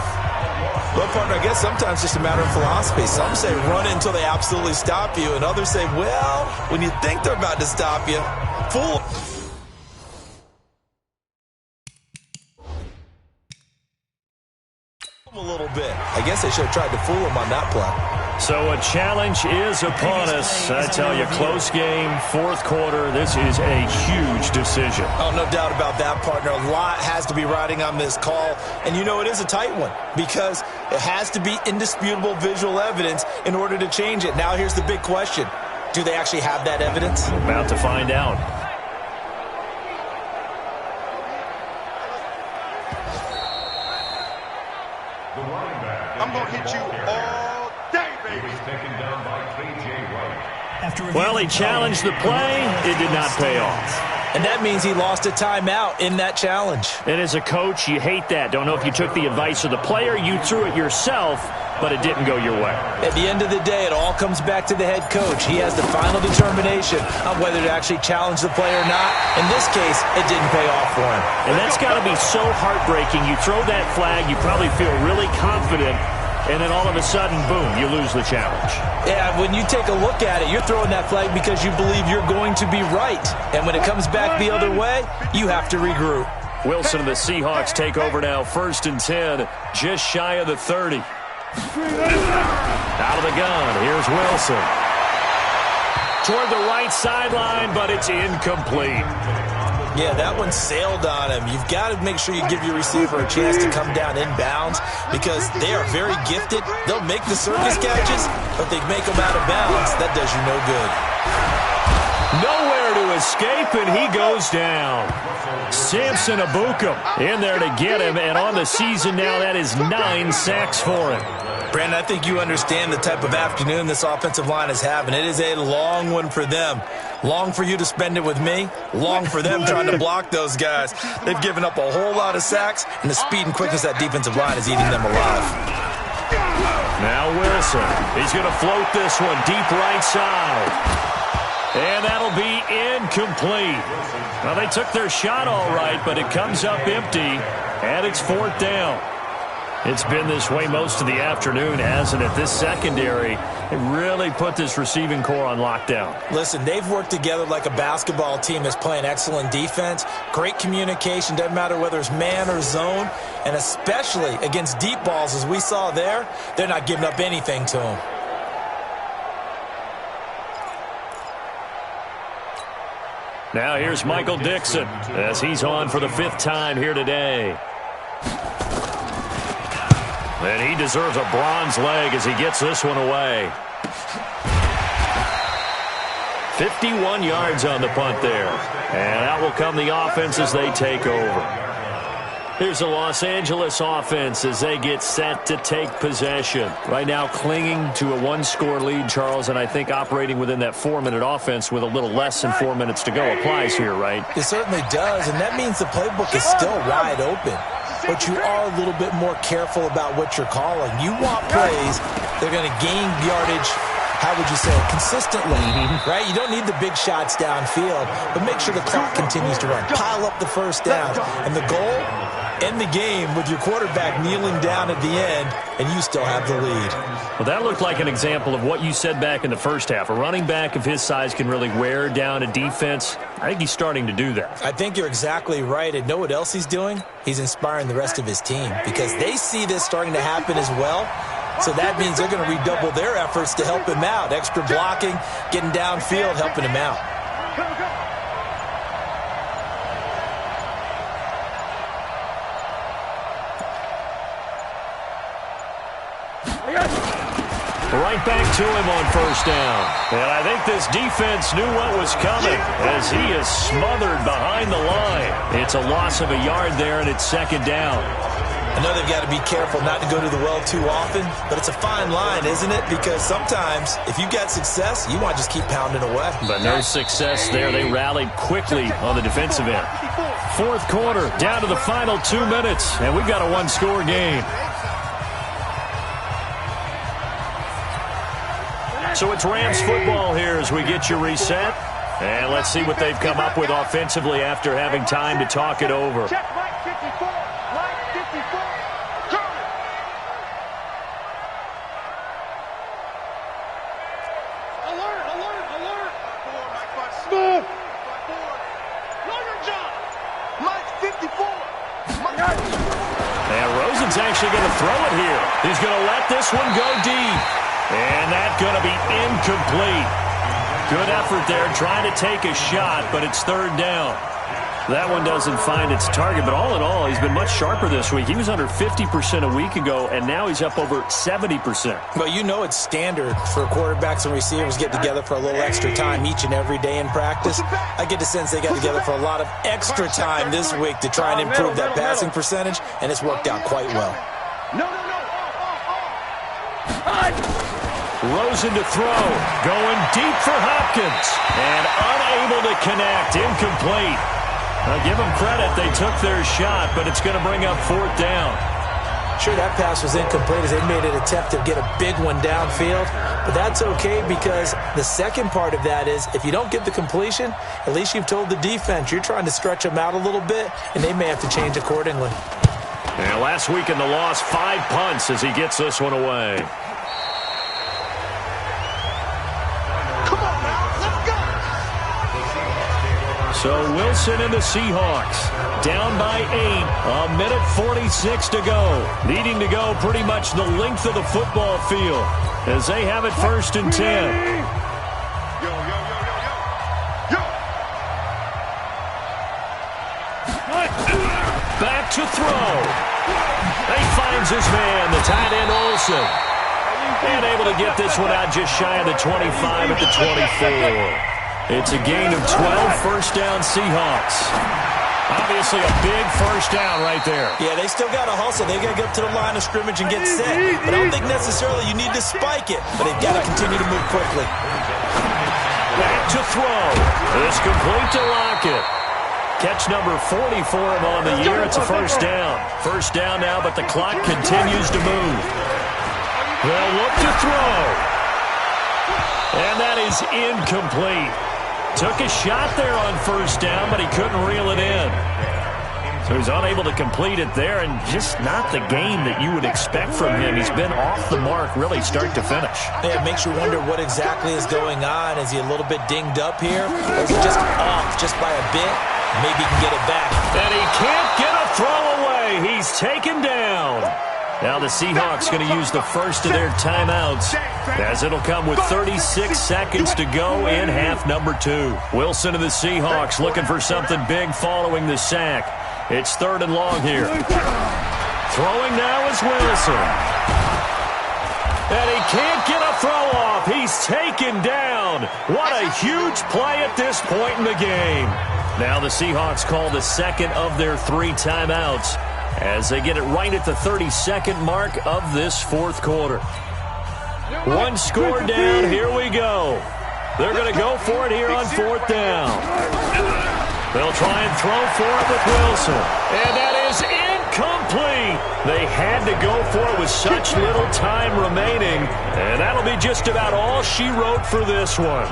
Well, partner, I guess sometimes it's just a matter of philosophy. Some say run it until they absolutely stop you, and others say, well, when you think they're about to stop you, fool. A little bit. I guess they should have tried to fool him on that play. So a challenge is upon us. I tell you, close game, fourth quarter. This is a huge decision. Oh, no doubt about that, partner. A lot has to be riding on this call. And you know it is a tight one because it has to be indisputable visual evidence in order to change it. Now here's the big question. Do they actually have that evidence? About to find out. I'm going to hit you all day, baby. Well, he challenged the play. It did not pay off. And that means he lost a timeout in that challenge. And as a coach, you hate that. Don't know if you took the advice of the player. You threw it yourself, but it didn't go your way. At the end of the day, it all comes back to the head coach. He has the final determination on whether to actually challenge the play or not. In this case, it didn't pay off for him. And that's got to be so heartbreaking. You throw that flag, you probably feel really confident, and then all of a sudden, boom, you lose the challenge. Yeah, when you take a look at it, you're throwing that flag because you believe you're going to be right. And when it comes back the other way, you have to regroup. Wilson and the Seahawks take over now, 1st and 10, just shy of the 30. Out of the gun, here's Wilson. Toward the right sideline, but it's incomplete. Yeah, that one sailed on him. You've got to make sure you give your receiver a chance to come down inbounds because they are very gifted. They'll make the circus catches, but they make them out of bounds. That does you no good. Nowhere to escape, and he goes down. Samson Abukum in there to get him, and on the season now, that is 9 sacks for him. Brandon, I think you understand the type of afternoon this offensive line is having. It is a long one for them. Long for you to spend it with me. Long for them trying to block those guys. They've given up a whole lot of sacks, and the speed and quickness of that defensive line is eating them alive. Now Wilson. He's going to float this one deep right side. And that'll be incomplete. Well, they took their shot all right, but it comes up empty, and it's 4th down. It's been this way most of the afternoon, hasn't it? This secondary, it really put this receiving core on lockdown. Listen, they've worked together like a basketball team that's playing excellent defense. Great communication, doesn't matter whether it's man or zone. And especially against deep balls, as we saw there, they're not giving up anything to them. Now here's Michael Dixon as he's on for the 5th time here today. And he deserves a bronze leg as he gets this one away. 51 yards on the punt there. And out will come the offense as they take over. Here's the Los Angeles offense as they get set to take possession. Right now clinging to a 1-score lead, Charles, and I think operating within that 4-minute offense with a little less than 4 minutes to go applies here, right? It certainly does, and that means the playbook is still wide open. But you are a little bit more careful about what you're calling. You want plays that are going to gain yardage, how would you say it, consistently, right? You don't need the big shots downfield, but make sure the clock continues to run. Pile up the first down. And the goal end the game with your quarterback kneeling down at the end, and you still have the lead. Well, that looked like an example of what you said back in the first half. A running back of his size can really wear down a defense. I think he's starting to do that. I think you're exactly right. And know what else he's doing? He's inspiring the rest of his team because they see this starting to happen as well. So that means they're going to redouble their efforts to help him out. Extra blocking, getting downfield, helping him out. Right back to him on first down. And I think this defense knew what was coming as he is smothered behind the line. It's a loss of a yard there, and it's second down. I know they've got to be careful not to go to the well too often, but it's a fine line, isn't it? Because sometimes if you got success, you want to just keep pounding away. But no success there. They rallied quickly on the defensive end. Fourth quarter, down to the final 2 minutes, and we've got a one-score game. So it's Rams football here as we get you reset. And let's see what they've come up with offensively after having time to talk it over. Check Mike 54. Mike 54. Turn. Alert, alert, alert. Mike 5 smooth. Know your job. Mike 54. And Rosen's actually going to throw it here. He's going to let this one go deep. And that's going to be incomplete. Good effort there trying to take a shot, but it's third down. That one doesn't find its target, but all in all, he's been much sharper this week. He was under 50% a week ago, and now he's up over 70%. Well, you know it's standard for quarterbacks and receivers get together for a little extra time each and every day in practice. I get the sense they got together for a lot of extra time this week to try and improve that passing percentage, and it's worked out quite well. No. Rosen to throw, going deep for Hopkins, and unable to connect, incomplete. I'll give them credit, they took their shot, but it's going to bring up fourth down. Sure, that pass was incomplete as they made an attempt to get a big one downfield, but that's okay because the second part of that is if you don't get the completion, at least you've told the defense you're trying to stretch them out a little bit, and they may have to change accordingly. And last week in the loss, 5 punts as he gets this one away. So Wilson and the Seahawks down by 8, a minute 46 to go. Needing to go pretty much the length of the football field as they have it first and 10. Yo. Back to throw. He finds his man, the tight end Olsen. And able to get this one out just shy of the 25 at the 24. It's a gain of 12, first down Seahawks. Obviously a big first down right there. Yeah, they still got to hustle. They got to get up to the line of scrimmage and get set. But I don't think necessarily you need to spike it, but they've got to continue to move quickly. Back to throw. It's complete to Lockett. Catch number 40 for him on the year. It's a first down. First down now, but the clock continues to move. They'll look to throw. And that is incomplete. Took a shot there on first down, but he couldn't reel it in. So he's unable to complete it there, and just not the game that you would expect from him. He's been off the mark really start to finish. Yeah, it makes you wonder what exactly is going on. Is he a little bit dinged up here? Or is he just off just by a bit? Maybe he can get it back. And he can't get a throw away. He's taken down. Now the Seahawks going to use the first of their timeouts as it'll come with 36 seconds to go in half number 2. Wilson and the Seahawks looking for something big following the sack. It's third and long here. Throwing now is Wilson. And he can't get a throw off. He's taken down. What a huge play at this point in the game. Now the Seahawks call the second of their 3 timeouts as they get it right at the 32nd mark of this fourth quarter. One score down, here we go. They're going to go for it here on fourth down. They'll try and throw for it with Wilson. And that is incomplete. They had to go for it with such little time remaining. And that'll be just about all she wrote for this one.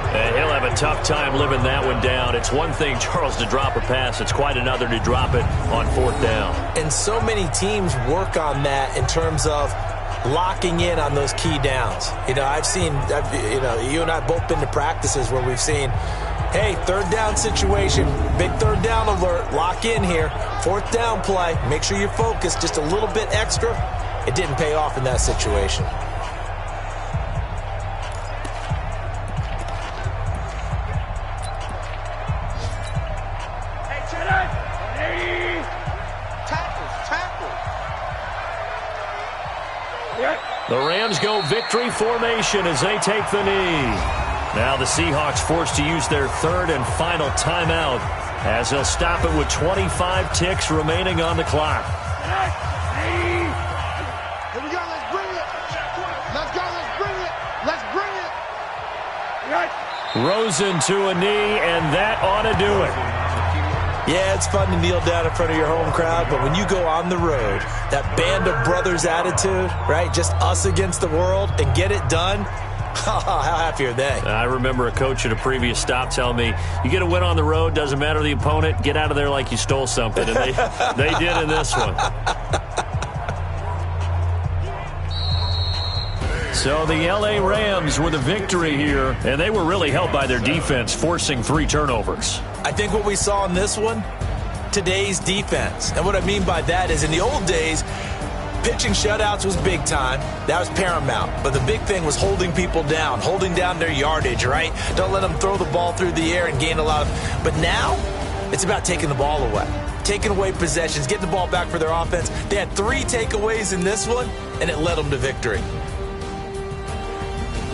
And he'll have a tough time living that one down. It's one thing, Charles, to drop a pass. It's quite another to drop it on 4th down. And so many teams work on that in terms of locking in on those key downs. You know, you and I have both been to practices where we've seen, hey, 3rd down situation, big 3rd down alert, lock in here, 4th down play, make sure you're focused just a little bit extra. It didn't pay off in that situation. The Rams go victory formation as they take the knee. Now the Seahawks forced to use their 3rd and final timeout as they'll stop it with 25 ticks remaining on the clock. Here we go, let's bring it. Let's go, let's bring it. Let's bring it. Rosen to a knee, and that ought to do it. Yeah, it's fun to kneel down in front of your home crowd, but when you go on the road, that band of brothers attitude, right, just us against the world, and get it done, how happy are they? I remember a coach at a previous stop telling me, you get a win on the road, doesn't matter the opponent, get out of there like you stole something, and they did in this one. So the L.A. Rams with a victory here, and they were really helped by their defense, forcing 3 turnovers. I think what we saw in this one, today's defense. And what I mean by that is in the old days, pitching shutouts was big time. That was paramount. But the big thing was holding people down, holding down their yardage, right? Don't let them throw the ball through the air and gain a lot of. But now, it's about taking the ball away. Taking away possessions, getting the ball back for their offense. They had 3 takeaways in this one, and it led them to victory.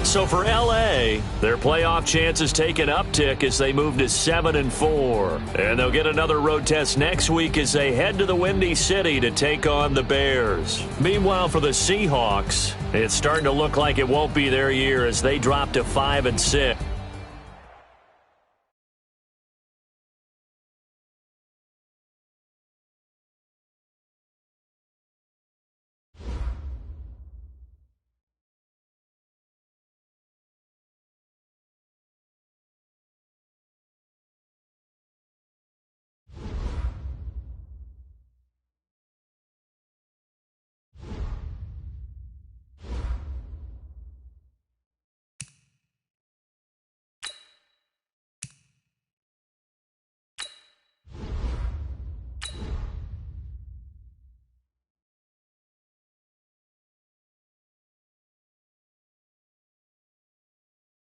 So for L.A., their playoff chances take an uptick as they move to 7-4. And they'll get another road test next week as they head to the Windy City to take on the Bears. Meanwhile, for the Seahawks, it's starting to look like it won't be their year as they drop to 5-6.